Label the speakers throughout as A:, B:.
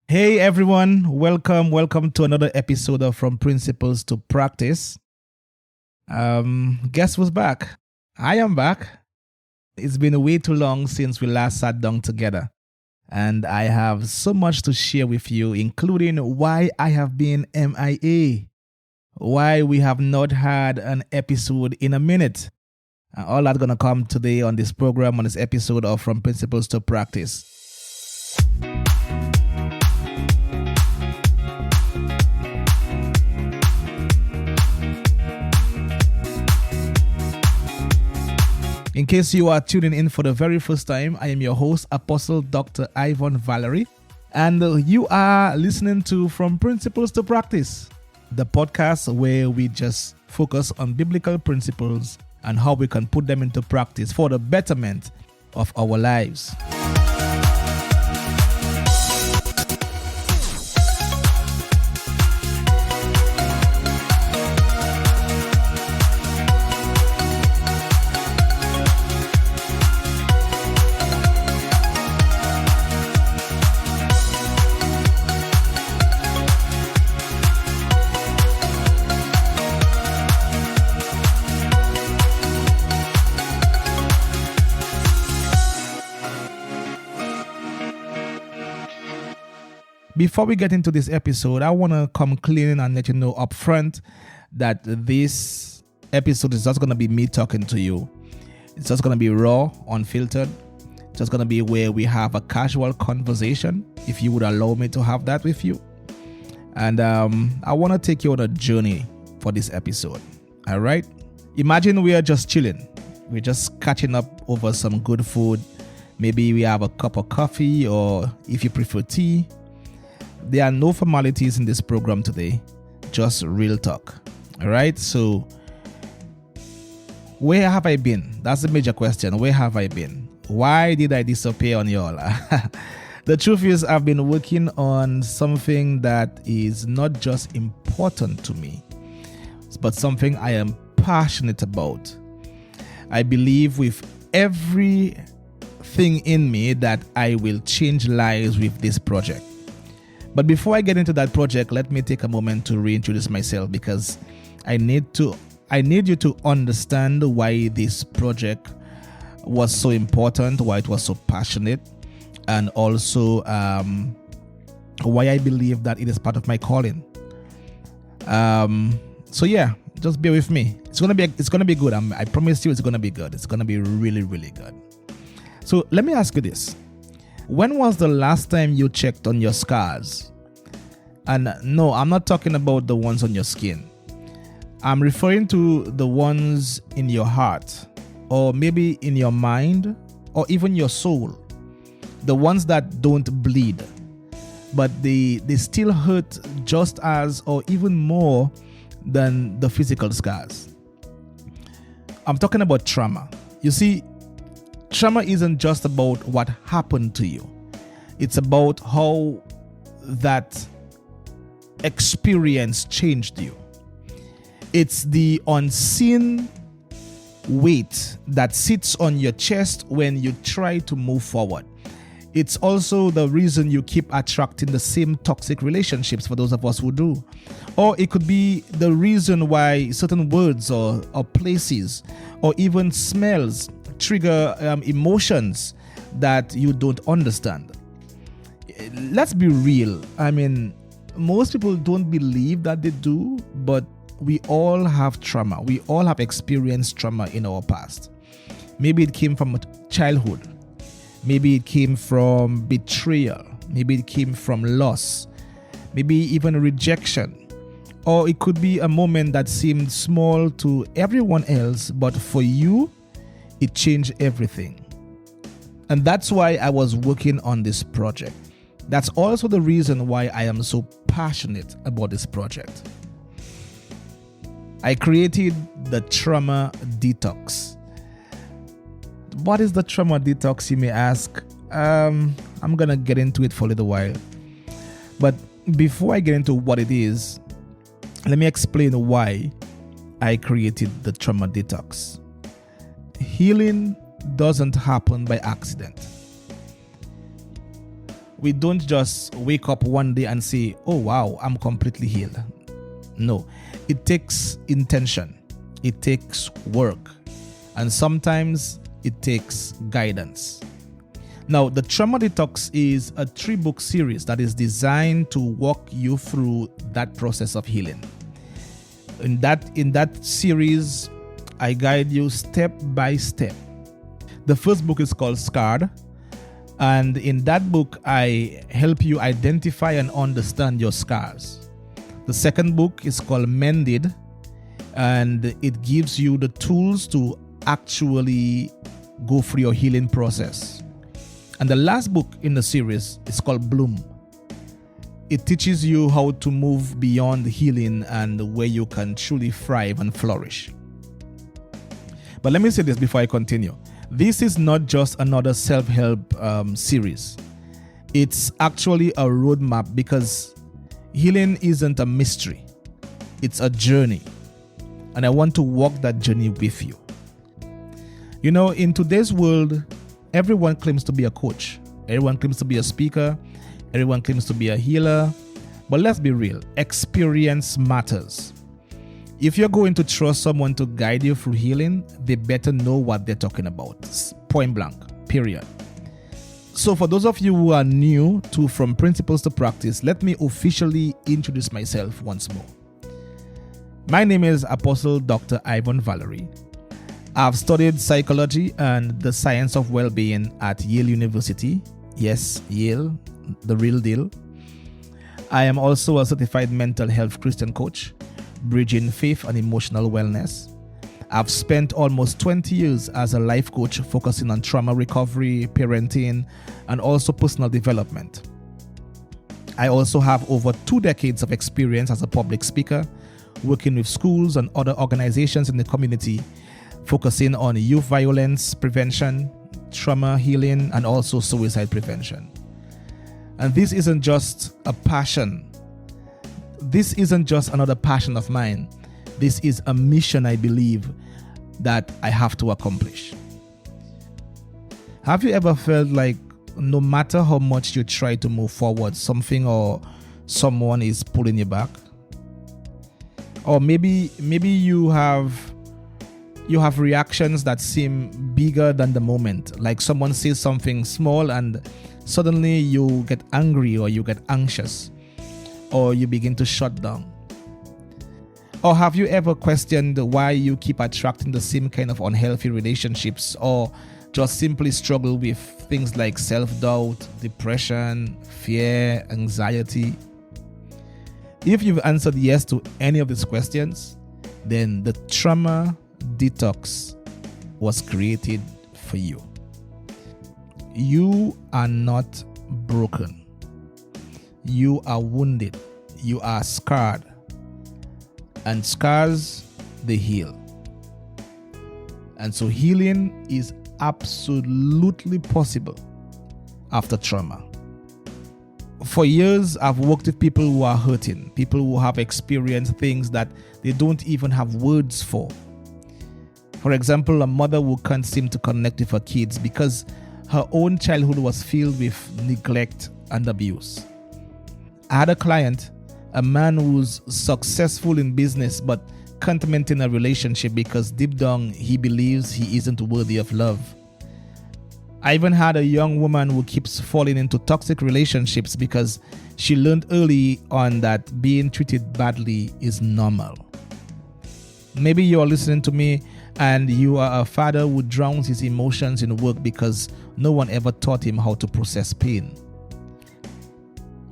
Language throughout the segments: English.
A: Hey everyone, welcome to another episode of From Principles to Practice. Guess who's back? I am back. It's been way too long since we last sat down together, and I have so much to share with you, including why I have been MIA, why we have not had an episode in a minute. All that's gonna come today on this program, on this episode of From Principles to Practice. In case you are tuning in for the very first time, I am your host, Apostle Dr. Ivon Valerie, and you are listening to From Principles to Practice, the podcast where we just focus on biblical principles and how we can put them into practice for the betterment of our lives. Before we get into this episode, I want to come clean and let you know up front that this episode is just going to be me talking to you. It's just going to be raw, unfiltered. It's just going to be where we have a casual conversation, if you would allow me to have that with you. And I want to take you on a journey for this episode. All right? Imagine we are just chilling. We're just catching up over some good food. Maybe we have a cup of coffee, or if you prefer tea. There are no formalities in this program today, just real talk. All right. So, where have I been? That's the major question. Where have I been? Why did I disappear on y'all? The truth is, I've been working on something that is not just important to me, but something I am passionate about. I believe with everything in me that I will change lives with this project. But before I get into that project, let me take a moment to reintroduce myself, because I need you to understand why this project was so important, why it was so passionate, and also why I believe that it is part of my calling. So yeah, just bear with me. It's gonna be good. I promise you, it's gonna be good. It's gonna be really, really good. So let me ask you this. When was the last time you checked on your scars? And no, I'm not talking about the ones on your skin. I'm referring to the ones in your heart, or maybe in your mind, or even your soul. The ones that don't bleed, but they still hurt just as, or even more than the physical scars. I'm talking about trauma. You see, trauma isn't just about what happened to you. It's about how that experience changed you. It's the unseen weight that sits on your chest when you try to move forward. It's also the reason you keep attracting the same toxic relationships, for those of us who do. Or it could be the reason why certain words or places or even smells trigger emotions that you don't understand. Let's be real. I mean, most people don't believe that they do, but we all have trauma. We all have experienced trauma in our past. Maybe it came from childhood. Maybe it came from betrayal. Maybe it came from loss. Maybe even rejection. Or it could be a moment that seemed small to everyone else, but for you, it changed everything. And that's why I was working on this project. That's also the reason why I am so passionate about this project. I created the Trauma Detox. What is the Trauma Detox, you may ask? I'm going to get into it for a little while. But before I get into what it is, let me explain why I created the Trauma Detox. Healing doesn't happen by accident. We don't just wake up one day and say, oh wow, I'm completely healed. No, it takes intention, it takes work, and sometimes it takes guidance. Now, the Trauma Detox is a 3-book series that is designed to walk you through that process of healing. In that series, I guide you step by step. The first book is called Scarred, and in that book, I help you identify and understand your scars. The second book is called Mended, and it gives you the tools to actually go through your healing process. And the last book in the series is called Bloom. It teaches you how to move beyond healing and where you can truly thrive and flourish. But let me say this before I continue. This is not just another self-help series. It's actually a roadmap, because healing isn't a mystery. It's a journey. And I want to walk that journey with you. You know, in today's world, everyone claims to be a coach. Everyone claims to be a speaker. Everyone claims to be a healer. But let's be real. Experience matters. If you're going to trust someone to guide you through healing, they better know what they're talking about. Point blank. Period. So for those of you who are new to From Principles to Practice, let me officially introduce myself once more. My name is Apostle Dr. Ivon Valerie. I've studied psychology and the science of well-being at Yale University. Yes, Yale, the real deal. I am also a certified mental health Christian coach, bridging faith and emotional wellness. I've spent almost 20 years as a life coach focusing on trauma recovery, parenting, and also personal development. I also have over 2 decades of experience as a public speaker, working with schools and other organizations in the community, focusing on youth violence prevention, trauma healing, and also suicide prevention. And this isn't just a passion. This isn't just another passion of mine. This is a mission I believe that I have to accomplish. Have you ever felt like no matter how much you try to move forward, something or someone is pulling you back? Or maybe you have reactions that seem bigger than the moment. Like someone says something small and suddenly you get angry or you get anxious or you begin to shut down. Or have you ever questioned why you keep attracting the same kind of unhealthy relationships, or just simply struggle with things like self-doubt, depression, fear, anxiety? If you've answered yes to any of these questions, then the Trauma Detox was created for you. You are not broken. You are wounded. You are scarred. And scars, they heal. And so healing is absolutely possible after trauma. For years, I've worked with people who are hurting, people who have experienced things that they don't even have words for. For example, a mother who can't seem to connect with her kids because her own childhood was filled with neglect and abuse. I had a client, a man who's successful in business but can't maintain a relationship because deep down he believes he isn't worthy of love. I even had a young woman who keeps falling into toxic relationships because she learned early on that being treated badly is normal. Maybe you're listening to me and you are a father who drowns his emotions in work because no one ever taught him how to process pain.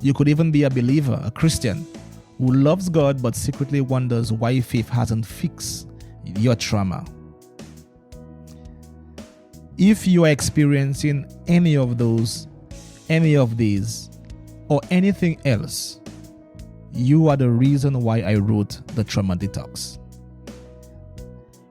A: You could even be a believer, a Christian, who loves God but secretly wonders why faith hasn't fixed your trauma. If you are experiencing any of these, or anything else, you are the reason why I wrote the Trauma Detox.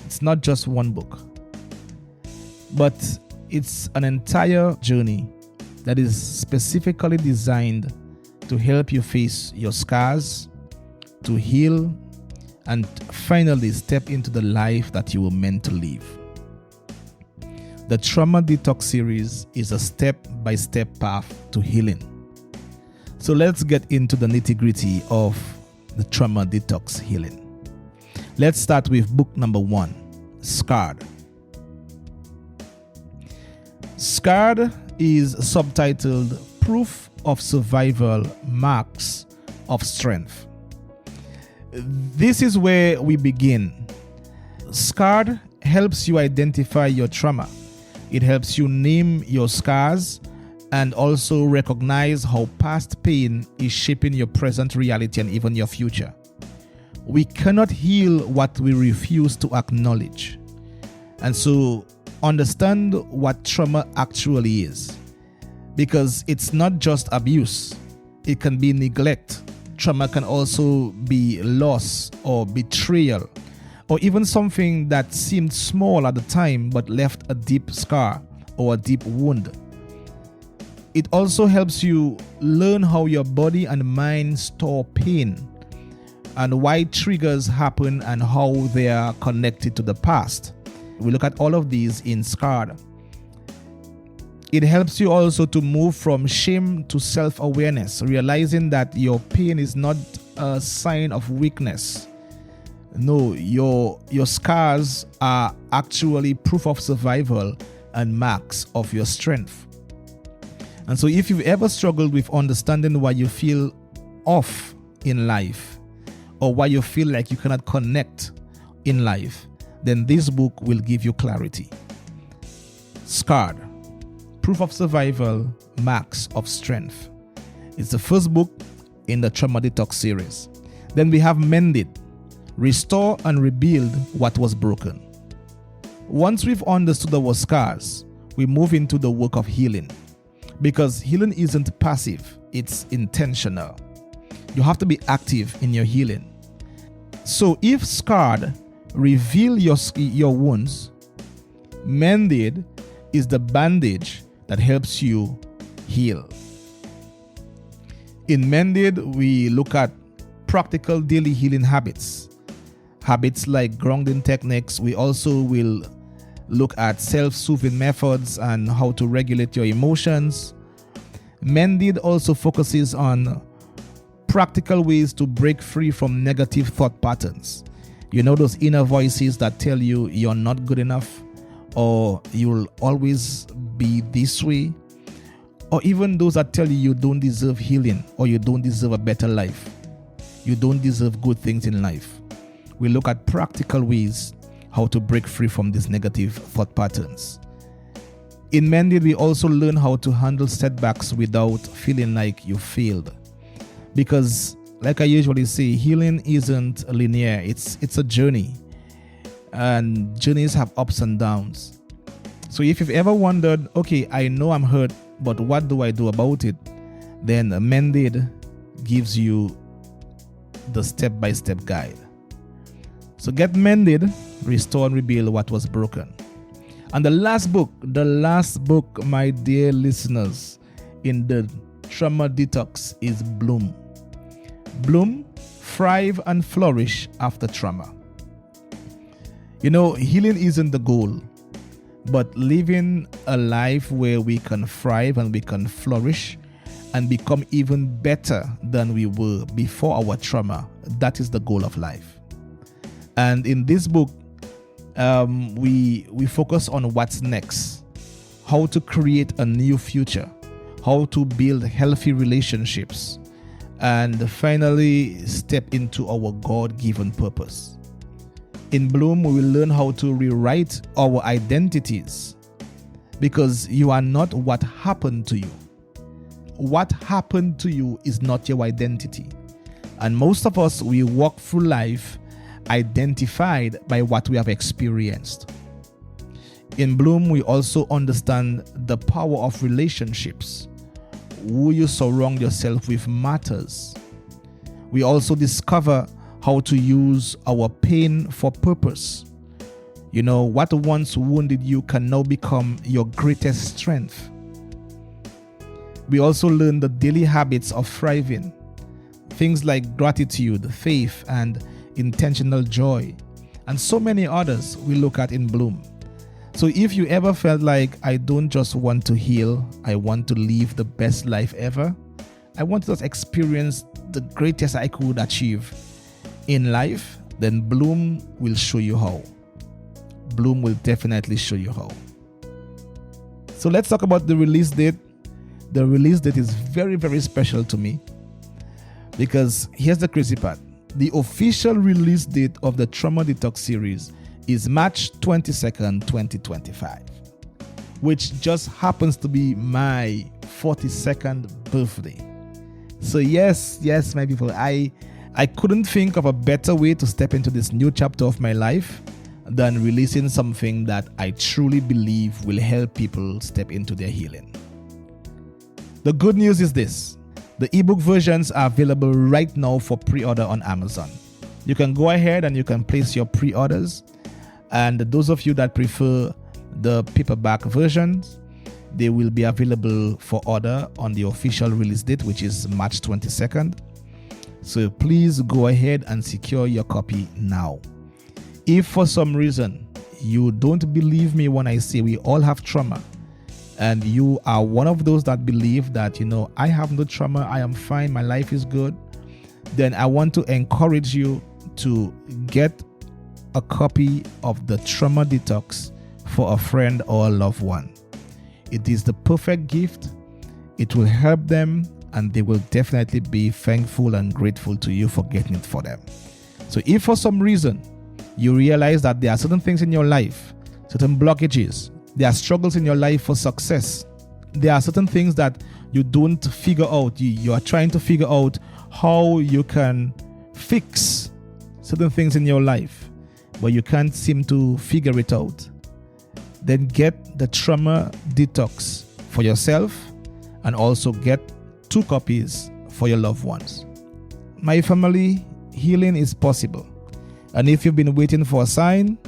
A: It's not just one book, but it's an entire journey that is specifically designed to help you face your scars, to heal, and finally step into the life that you were meant to live. The Trauma Detox series is a step-by-step path to healing. So let's get into the nitty-gritty of the trauma detox healing. Let's start with book number 1, Scarred. Scarred is subtitled Proof of Survival, Marks of Strength. This is where we begin. Scarred helps you identify your trauma. It helps you name your scars and also recognize how past pain is shaping your present reality and even your future. We cannot heal what we refuse to acknowledge. And so understand what trauma actually is. Because it's not just abuse. It can be neglect. Trauma can also be loss or betrayal, or even something that seemed small at the time but left a deep scar or a deep wound. It also helps you learn how your body and mind store pain and why triggers happen and how they are connected to the past. We look at all of these in Scarred. It helps you also to move from shame to self-awareness, realizing that your pain is not a sign of weakness. No, your scars are actually proof of survival and marks of your strength. And so if you've ever struggled with understanding why you feel off in life or why you feel like you cannot connect in life, then this book will give you clarity. Scarred, Proof of Survival, Marks of Strength. It's the first book in the Trauma Detox series. Then we have Mended, Restore and Rebuild What Was Broken. Once we've understood our scars, we move into the work of healing. Because healing isn't passive, it's intentional. You have to be active in your healing. So if Scarred, reveal your wounds, Mended is the bandage that helps you heal. In Mended, we look at practical daily healing habits. Habits like grounding techniques. We also will look at self-soothing methods and how to regulate your emotions. Mended also focuses on practical ways to break free from negative thought patterns. You know, those inner voices that tell you you're not good enough, or you'll always be this way, or even those that tell you you don't deserve healing, or you don't deserve a better life. You don't deserve good things in life. We look at practical ways how to break free from these negative thought patterns. In Mended, we also learn how to handle setbacks without feeling like you failed. Because, like I usually say, healing isn't linear. It's a journey. And journeys have ups and downs. So if you've ever wondered, okay, I know I'm hurt, but what do I do about it? Then Mended gives you the step-by-step guide. So get Mended, Restore and Rebuild What Was Broken. And the last book, my dear listeners, in the Trauma Detox is Bloom. Bloom, Thrive and Flourish After Trauma. You know, healing isn't the goal, but living a life where we can thrive and we can flourish and become even better than we were before our trauma, that is the goal of life. And in this book, we focus on what's next, how to create a new future, how to build healthy relationships, and finally step into our God-given purpose. In Bloom, we will learn how to rewrite our identities, because you are not what happened to you. What happened to you is not your identity. And most of us, we walk through life identified by what we have experienced. In Bloom, we also understand the power of relationships. Who you surround yourself with matters. We also discover how to use our pain for purpose. You know, what once wounded you can now become your greatest strength. We also learn the daily habits of thriving. Things like gratitude, faith, and intentional joy, and so many others we look at in Bloom. So if you ever felt like, I don't just want to heal, I want to live the best life ever, I want to just experience the greatest I could achieve in life, then Bloom will show you how. Bloom will definitely show you how. So let's talk about the release date. The release date is very, very special to me because here's the crazy part. The official release date of the Trauma Detox series is March 22nd, 2025, which just happens to be my 42nd birthday. So yes, my people, I couldn't think of a better way to step into this new chapter of my life than releasing something that I truly believe will help people step into their healing. The good news is this. The ebook versions are available right now for pre-order on Amazon. You can go ahead and you can place your pre-orders. And those of you that prefer the paperback versions, they will be available for order on the official release date, which is March 22nd. So please go ahead and secure your copy now. If for some reason you don't believe me when I say we all have trauma, and you are one of those that believe that, I have no trauma, I am fine, my life is good, then I want to encourage you to get a copy of the Trauma Detox for a friend or a loved one. It is the perfect gift. It will help them, and they will definitely be thankful and grateful to you for getting it for them. So if for some reason you realize that there are certain things in your life, certain blockages, there are struggles in your life for success, there are certain things that you don't figure out, you are trying to figure out how you can fix certain things in your life, but you can't seem to figure it out, then get the Trauma Detox for yourself and also get 2 copies for your loved ones. My family, healing is possible. And if you've been waiting for a sign,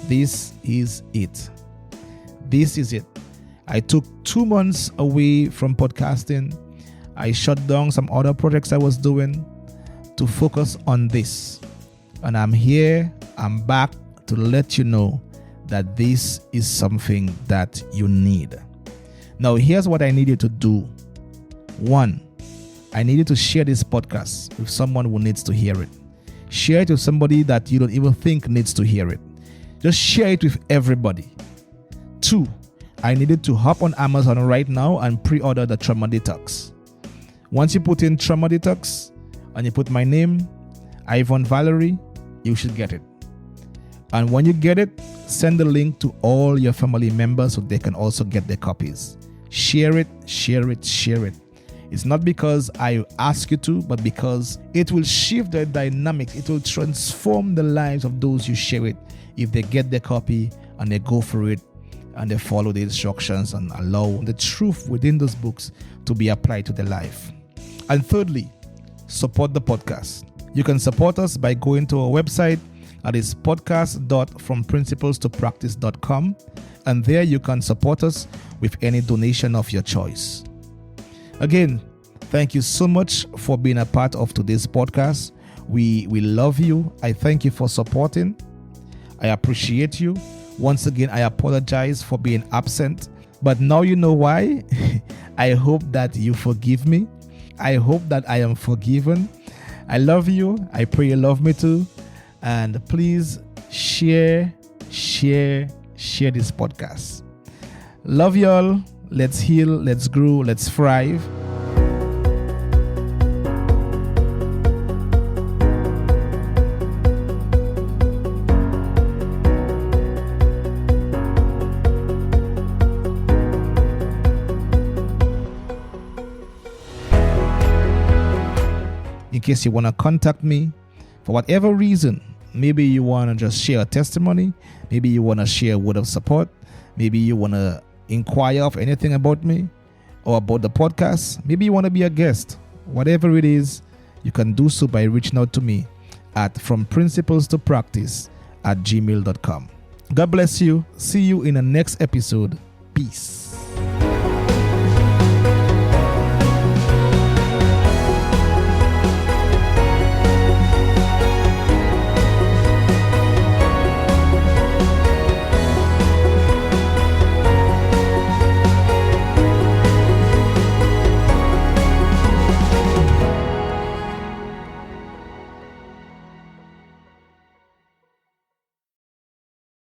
A: this is it. This is it. I took 2 months away from podcasting. I shut down some other projects I was doing to focus on this. And I'm here, I'm back to let you know that this is something that you need. Now, here's what I need you to do. 1, I need you to share this podcast with someone who needs to hear it. Share it with somebody that you don't even think needs to hear it. Just share it with everybody. 2, I needed to hop on Amazon right now and pre-order the Trauma Detox. Once you put in Trauma Detox and you put my name, Ivon Valerie, you should get it. And when you get it, send the link to all your family members so they can also get their copies. Share it, share it, share it. It's not because I ask you to, but because it will shift the dynamics. It will transform the lives of those you share it if they get their copy and they go for it and they follow the instructions and allow the truth within those books to be applied to their life. And thirdly, support the podcast. You can support us by going to our website. That is podcast.fromprinciplestopractice.com, and there you can support us with any donation of your choice. Again, thank you so much for being a part of today's podcast. We love you. I thank you for supporting. I appreciate you. Once again, I apologize for being absent, but now you know why. I hope that you forgive me. I hope that I am forgiven. I love you. I pray you love me too. And please share this podcast. Love y'all. Let's heal, let's grow, let's thrive. In case you want to contact me for whatever reason, maybe you want to just share a testimony, maybe you want to share a word of support, maybe you want to inquire of anything about me or about the podcast, maybe you want to be a guest, whatever it is, you can do so by reaching out to me at fromprinciplestopractice@gmail.com. God bless you. See you in the next episode. Peace.